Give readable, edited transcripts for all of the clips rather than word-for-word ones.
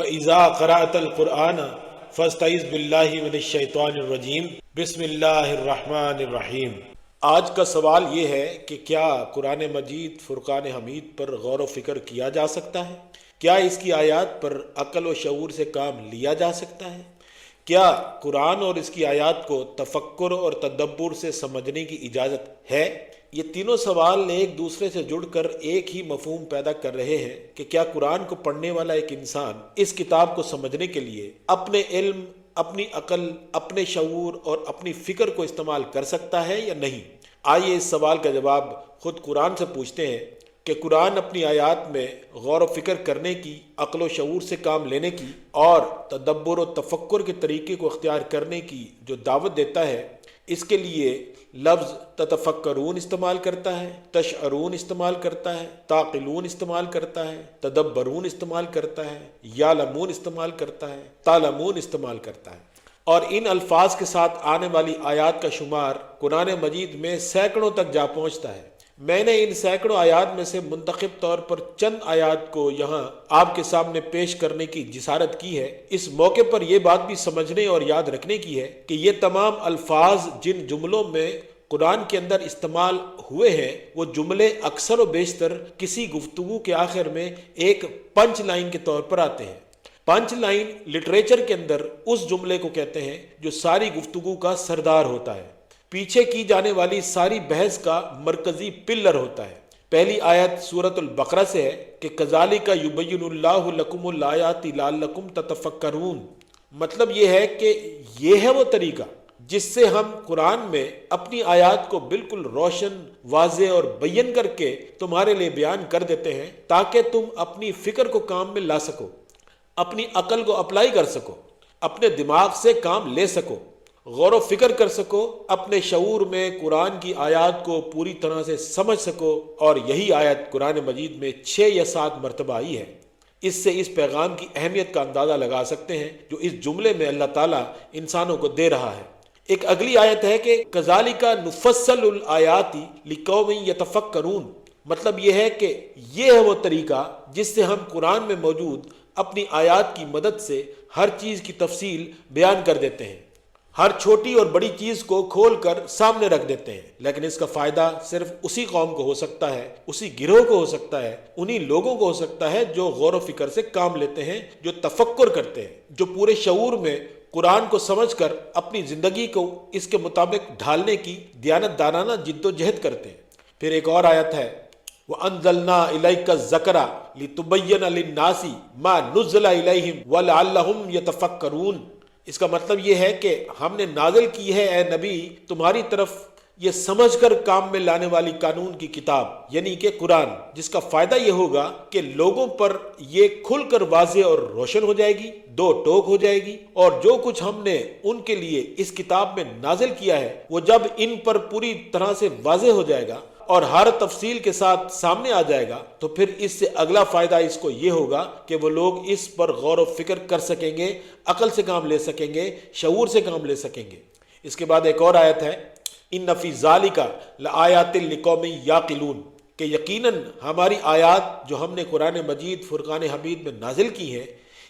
وَإِذَا قَرَأْتَ الْقُرْآنَ فَاسْتَعِذْ بِاللَّهِ مِنَ الشَّيْطَانِ الرَّجِيمِ بسم اللہ الرحمن الرحیم۔ آج کا سوال یہ ہے کہ کیا قرآن مجید فرقان حمید پر غور و فکر کیا جا سکتا ہے؟ کیا اس کی آیات پر عقل و شعور سے کام لیا جا سکتا ہے؟ کیا قرآن اور اس کی آیات کو تفکر اور تدبر سے سمجھنے کی اجازت ہے؟ یہ تینوں سوال ایک دوسرے سے جڑ کر ایک ہی مفہوم پیدا کر رہے ہیں کہ کیا قرآن کو پڑھنے والا ایک انسان اس کتاب کو سمجھنے کے لیے اپنے علم، اپنی عقل، اپنے شعور اور اپنی فکر کو استعمال کر سکتا ہے یا نہیں؟ آئیے اس سوال کا جواب خود قرآن سے پوچھتے ہیں کہ قرآن اپنی آیات میں غور و فکر کرنے کی، عقل و شعور سے کام لینے کی اور تدبر و تفکر کے طریقے کو اختیار کرنے کی جو دعوت دیتا ہے، اس کے لیے لفظ تتفکرون استعمال کرتا ہے، تشعرون استعمال کرتا ہے، تعقلون استعمال کرتا ہے، تدبرون استعمال کرتا ہے، یعلمون استعمال کرتا ہے، تعلمون استعمال کرتا ہے، اور ان الفاظ کے ساتھ آنے والی آیات کا شمار قرآن مجید میں سینکڑوں تک جا پہنچتا ہے۔ میں نے ان سینکڑوں آیات میں سے منتخب طور پر چند آیات کو یہاں آپ کے سامنے پیش کرنے کی جسارت کی ہے۔ اس موقع پر یہ بات بھی سمجھنے اور یاد رکھنے کی ہے کہ یہ تمام الفاظ جن جملوں میں قرآن کے اندر استعمال ہوئے ہیں، وہ جملے اکثر و بیشتر کسی گفتگو کے آخر میں ایک پنچ لائن کے طور پر آتے ہیں۔ پنچ لائن لٹریچر کے اندر اس جملے کو کہتے ہیں جو ساری گفتگو کا سردار ہوتا ہے، پیچھے کی جانے والی ساری بحث کا مرکزی پلر ہوتا ہے۔ پہلی آیت سورۃ البقرہ سے ہے کہ کذالک یبین اللہ لکم الآیات لعلکم تتفکرون۔ مطلب یہ ہے کہ یہ ہے وہ طریقہ جس سے ہم قرآن میں اپنی آیات کو بالکل روشن، واضح اور بیان کر کے تمہارے لیے بیان کر دیتے ہیں تاکہ تم اپنی فکر کو کام میں لا سکو، اپنی عقل کو اپلائی کر سکو، اپنے دماغ سے کام لے سکو، غور و فکر کر سکو، اپنے شعور میں قرآن کی آیات کو پوری طرح سے سمجھ سکو۔ اور یہی آیت قرآن مجید میں 6 یا 7 مرتبہ آئی ہے۔ اس سے اس پیغام کی اہمیت کا اندازہ لگا سکتے ہیں جو اس جملے میں اللہ تعالیٰ انسانوں کو دے رہا ہے۔ ایک اگلی آیت ہے کہ کذالک نفصل الآیات لقوم یتفکرون۔ مطلب یہ ہے کہ یہ ہے وہ طریقہ جس سے ہم قرآن میں موجود اپنی آیات کی مدد سے ہر چیز کی تفصیل بیان کر دیتے ہیں، ہر چھوٹی اور بڑی چیز کو کھول کر سامنے رکھ دیتے ہیں۔ لیکن اس کا فائدہ صرف اسی قوم کو ہو سکتا ہے، اسی گروہ کو ہو سکتا ہے، انہی لوگوں کو ہو سکتا ہے جو غور و فکر سے کام لیتے ہیں، جو تفکر کرتے ہیں، جو پورے شعور میں قرآن کو سمجھ کر اپنی زندگی کو اس کے مطابق ڈھالنے کی دیانت دارانہ جد و جہد کرتے ہیں۔ پھر ایک اور آیت ہے وَأَنزَلْنَا إِلَيْكَ الذَّكْرَ لِتُبَيِّنَ لِلنَّاسِ مَا نُزِّلَ إِلَيْهِمْ وَلَعَلَّهُمْ يَتَفَكَّرُونَ۔ اس کا مطلب یہ ہے کہ ہم نے نازل کی ہے اے نبی تمہاری طرف یہ سمجھ کر کام میں لانے والی قانون کی کتاب، یعنی کہ قرآن، جس کا فائدہ یہ ہوگا کہ لوگوں پر یہ کھل کر واضح اور روشن ہو جائے گی، دو ٹوک ہو جائے گی، اور جو کچھ ہم نے ان کے لیے اس کتاب میں نازل کیا ہے وہ جب ان پر پوری طرح سے واضح ہو جائے گا اور ہر تفصیل کے ساتھ سامنے آ جائے گا تو پھر اس سے اگلا فائدہ اس کو یہ ہوگا کہ وہ لوگ اس پر غور و فکر کر سکیں گے، عقل سے کام لے سکیں گے، شعور سے کام لے سکیں گے۔ اس کے بعد ایک اور آیت ہے ان فی ذالک لآیات لقوم یعقلون، کہ یقیناً ہماری آیات جو ہم نے قرآن مجید فرقان حمید میں نازل کی ہیں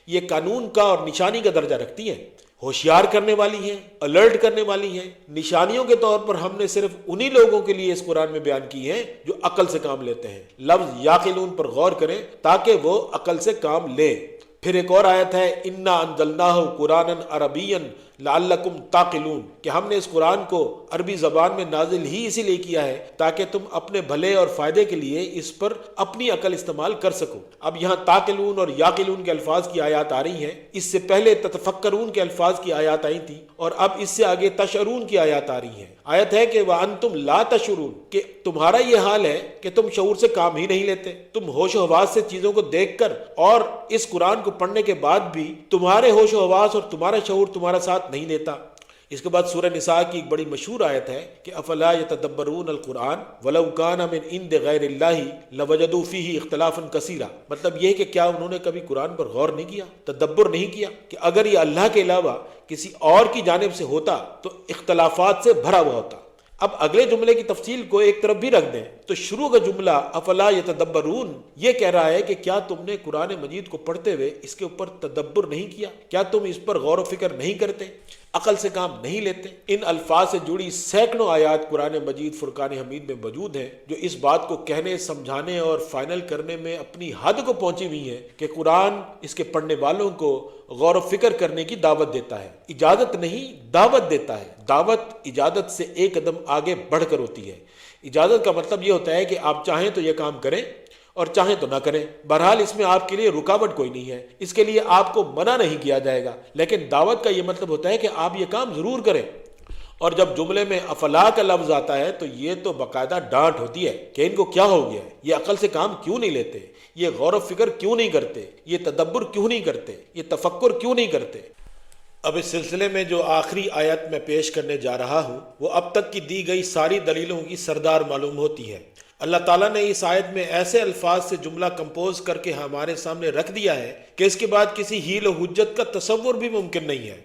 یہ قانون کا اور نشانی کا درجہ رکھتی ہیں، ہوشیار کرنے والی ہیں، الرٹ کرنے والی ہیں۔ نشانیوں کے طور پر ہم نے صرف انہی لوگوں کے لیے اس قرآن میں بیان کی ہیں جو عقل سے کام لیتے ہیں۔ لفظ یعقلون پر غور کریں تاکہ وہ عقل سے کام لیں۔ پھر ایک اور آیت ہے انا انزلناہ قرآنا عربیا لعلکم تعقلون، کہ ہم نے اس قرآن کو عربی زبان میں نازل ہی اسی لیے کیا ہے تاکہ تم اپنے بھلے اور فائدے کے لیے اس پر اپنی عقل استعمال کر سکو۔ اب یہاں تعقلون اور یعقلون کے الفاظ کی آیات آ رہی ہیں، اس سے پہلے تتفکرون کے الفاظ کی آیات آئی تھیں، اور اب اس سے آگے تشعرون کی آیات آ رہی ہیں۔ آیت ہے کہ وَأَنْتُمْ لَا تَشْعُرُونَ، کہ تمہارا یہ حال ہے کہ تم شعور سے کام ہی نہیں لیتے، تم ہوش و حواس سے چیزوں کو دیکھ کر اور اس قرآن کو پڑھنے کے بعد بھی تمہارے ہوش و حواس اور تمہارا شعور تمہارا ساتھ نہیں دیتا۔ اس کے بعد سورہ نساء کی ایک بڑی مشہور آیت ہے کہ افلا یتدبرون القرآن ولو کان من عند غیر اللہ لوجدوا فیہ اختلافا کثیرا۔ مطلب یہ کہ کیا انہوں نے کبھی قرآن پر غور نہیں کیا، تدبر نہیں کیا کہ اگر یہ اللہ کے علاوہ کسی اور کی جانب سے ہوتا تو اختلافات سے بھرا ہوا ہوتا۔ اب اگلے جملے کی تفصیل کو ایک طرف بھی رکھ دیں تو شروع کا جملہ افلا یتدبرون یہ کہہ رہا ہے کہ کیا تم نے قرآن مجید کو پڑھتے ہوئے اس کے اوپر تدبر نہیں کیا؟ کیا تم اس پر غور و فکر نہیں کرتے؟ عقل سے کام نہیں لیتے؟ ان الفاظ سے جڑی سینکڑوں آیات قرآن مجید فرقان حمید میں موجود ہیں جو اس بات کو کہنے، سمجھانے اور فائنل کرنے میں اپنی حد کو پہنچی ہوئی ہیں کہ قرآن اس کے پڑھنے والوں کو غور و فکر کرنے کی دعوت دیتا ہے، اجازت نہیں دعوت دیتا ہے۔ دعوت اجازت سے ایک قدم آگے بڑھ کر ہوتی ہے۔ اجازت کا مطلب یہ ہوتا ہے کہ آپ چاہیں تو یہ کام کریں اور چاہیں تو نہ کریں، بہرحال اس میں آپ کے لیے رکاوٹ کوئی نہیں ہے، اس کے لیے آپ کو منع نہیں کیا جائے گا، لیکن دعوت کا یہ مطلب ہوتا ہے کہ آپ یہ کام ضرور کریں۔ اور جب جملے میں افلا کا لفظ آتا ہے تو یہ تو باقاعدہ ڈانٹ ہوتی ہے کہ ان کو کیا ہو گیا ہے، یہ عقل سے کام کیوں نہیں لیتے، یہ غور و فکر کیوں نہیں کرتے، یہ تدبر کیوں نہیں کرتے، یہ تفکر کیوں نہیں کرتے۔ اب اس سلسلے میں جو آخری آیت میں پیش کرنے جا رہا ہوں وہ اب تک کی دی گئی ساری دلیلوں کی سردار معلوم ہوتی ہے۔ اللہ تعالیٰ نے اس آیت میں ایسے الفاظ سے جملہ کمپوز کر کے ہمارے سامنے رکھ دیا ہے کہ اس کے بعد کسی حیل و حجت کا تصور بھی ممکن نہیں ہے۔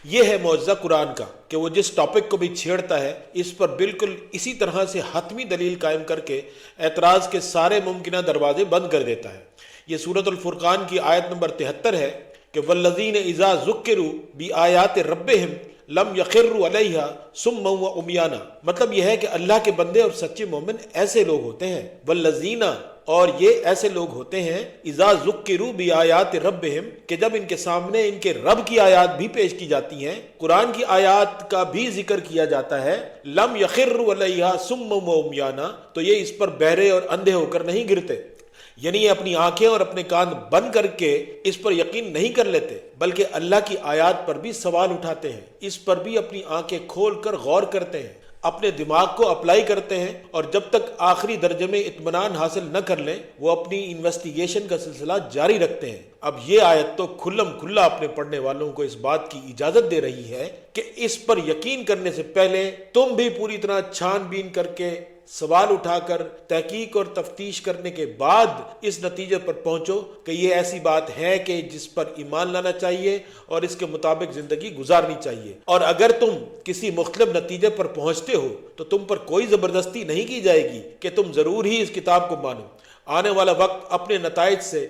یہ ہے معجزہ قرآن کا کہ وہ جس ٹاپک کو بھی چھیڑتا ہے اس پر بالکل اسی طرح سے حتمی دلیل قائم کر کے اعتراض کے سارے ممکنہ دروازے بند کر دیتا ہے۔ یہ سورۃ الفرقان کی آیت نمبر 73 ہے کہ والذین اذا ذکروا بآیات ربہم لم یخروا علیہا صما وعمیانا، مطلب یہ ہے کہ اللہ کے بندے اور سچے مومن ایسے لوگ ہوتے ہیں، والذین اور یہ ایسے لوگ ہوتے ہیں اذا ذکروا بآیات ربہم کہ جب ان کے سامنے ان کے رب کی آیات بھی پیش کی جاتی ہیں، قرآن کی آیات کا بھی ذکر کیا جاتا ہے، لم یخروا علیہا صما وعمیانا تو یہ اس پر بہرے اور اندھے ہو کر نہیں گرتے، یعنی یہ اپنی آنکھیں اور اپنے کان بند کر کے اس پر یقین نہیں کر لیتے بلکہ اللہ کی آیات پر بھی سوال اٹھاتے ہیں، اس پر بھی اپنی آنکھیں کھول کر غور کرتے ہیں، اپنے دماغ کو اپلائی کرتے ہیں، اور جب تک آخری درجے میں اطمینان حاصل نہ کر لیں وہ اپنی انویسٹیگیشن کا سلسلہ جاری رکھتے ہیں۔ اب یہ آیت تو کھلم کھلا اپنے پڑھنے والوں کو اس بات کی اجازت دے رہی ہے کہ اس پر یقین کرنے سے پہلے تم بھی پوری طرح چھان بین کر کے سوال اٹھا کر تحقیق اور تفتیش کرنے کے بعد اس نتیجے پر پہنچو کہ یہ ایسی بات ہے کہ جس پر ایمان لانا چاہیے اور اس کے مطابق زندگی گزارنی چاہیے، اور اگر تم کسی مختلف نتیجے پر پہنچتے ہو تو تم پر کوئی زبردستی نہیں کی جائے گی کہ تم ضرور ہی اس کتاب کو مانو۔ آنے والا وقت اپنے نتائج سے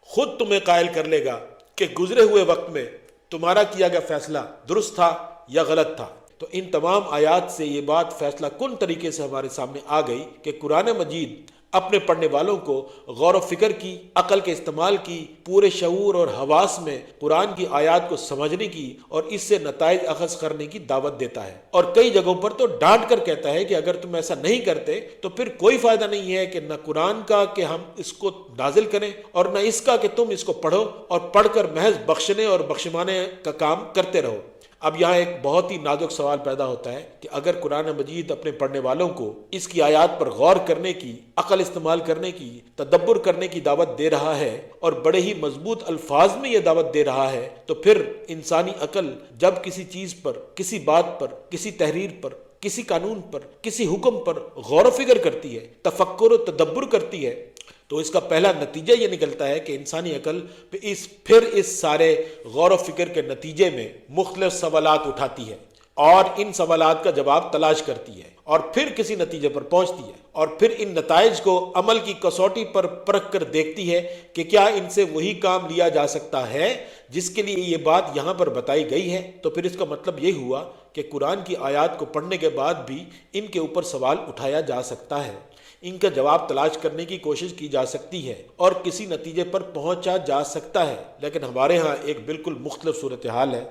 خود تمہیں قائل کر لے گا کہ گزرے ہوئے وقت میں تمہارا کیا گیا فیصلہ درست تھا یا غلط تھا۔ تو ان تمام آیات سے یہ بات فیصلہ کن طریقے سے ہمارے سامنے آ گئی کہ قرآن مجید اپنے پڑھنے والوں کو غور و فکر کی، عقل کے استعمال کی، پورے شعور اور حواس میں قرآن کی آیات کو سمجھنے کی اور اس سے نتائج اخذ کرنے کی دعوت دیتا ہے، اور کئی جگہوں پر تو ڈانٹ کر کہتا ہے کہ اگر تم ایسا نہیں کرتے تو پھر کوئی فائدہ نہیں ہے کہ نہ قرآن کا کہ ہم اس کو نازل کریں اور نہ اس کا کہ تم اس کو پڑھو اور پڑھ کر محض بخشنے اور بخشوانے کا کام کرتے رہو۔ اب یہاں ایک بہت ہی نازک سوال پیدا ہوتا ہے کہ اگر قرآن مجید اپنے پڑھنے والوں کو اس کی آیات پر غور کرنے کی، عقل استعمال کرنے کی، تدبر کرنے کی دعوت دے رہا ہے اور بڑے ہی مضبوط الفاظ میں یہ دعوت دے رہا ہے، تو پھر انسانی عقل جب کسی چیز پر، کسی بات پر، کسی تحریر پر، کسی قانون پر، کسی حکم پر غور و فکر کرتی ہے، تفکر و تدبر کرتی ہے، تو اس کا پہلا نتیجہ یہ نکلتا ہے کہ انسانی عقل پھر اس سارے غور و فکر کے نتیجے میں مختلف سوالات اٹھاتی ہے اور ان سوالات کا جواب تلاش کرتی ہے اور پھر کسی نتیجے پر پہنچتی ہے، اور پھر ان نتائج کو عمل کی کسوٹی پر پرکھ کر دیکھتی ہے کہ کیا ان سے وہی کام لیا جا سکتا ہے جس کے لیے یہ بات یہاں پر بتائی گئی ہے۔ تو پھر اس کا مطلب یہ ہوا کہ قرآن کی آیات کو پڑھنے کے بعد بھی ان کے اوپر سوال اٹھایا جا سکتا ہے، ان کا جواب تلاش کرنے کی کوشش کی جا سکتی ہے اور کسی نتیجے پر پہنچا جا سکتا ہے۔ لیکن ہمارے ہاں ایک بالکل مختلف صورتحال ہے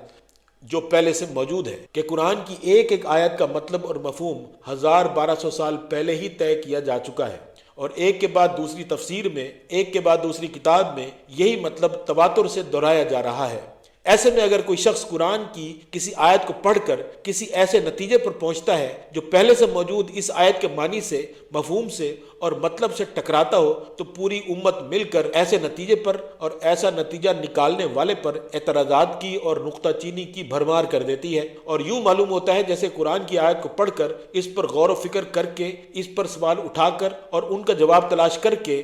جو پہلے سے موجود ہے کہ قرآن کی ایک ایک آیت کا مطلب اور مفہوم 1200 سال پہلے ہی طے کیا جا چکا ہے، اور ایک کے بعد دوسری تفسیر میں، ایک کے بعد دوسری کتاب میں یہی مطلب تواتر سے دہرایا جا رہا ہے۔ ایسے میں اگر کوئی شخص قرآن کی کسی آیت کو پڑھ کر کسی ایسے نتیجے پر پہنچتا ہے جو پہلے سے موجود اس آیت کے معنی سے، مفہوم سے اور مطلب سے ٹکراتا ہو، تو پوری امت مل کر ایسے نتیجے پر اور ایسا نتیجہ نکالنے والے پر اعتراضات کی اور نقطہ چینی کی بھرمار کر دیتی ہے، اور یوں معلوم ہوتا ہے جیسے قرآن کی آیت کو پڑھ کر اس پر غور و فکر کر کے، اس پر سوال اٹھا کر اور ان کا جواب تلاش کر کے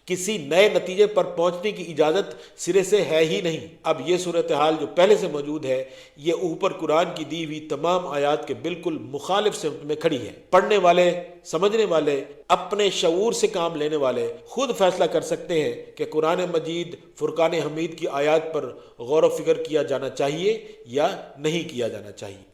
کسی نئے نتیجے پر پہنچنے کی اجازت سرے سے ہے ہی نہیں۔ اب یہ صورتحال جو پہلے سے موجود ہے یہ اوپر قرآن کی دی ہوئی تمام آیات کے بالکل مخالف سمت میں کھڑی ہے۔ پڑھنے والے، سمجھنے والے، اپنے شعور سے کام لینے والے خود فیصلہ کر سکتے ہیں کہ قرآن مجید فرقان حمید کی آیات پر غور و فکر کیا جانا چاہیے یا نہیں کیا جانا چاہیے۔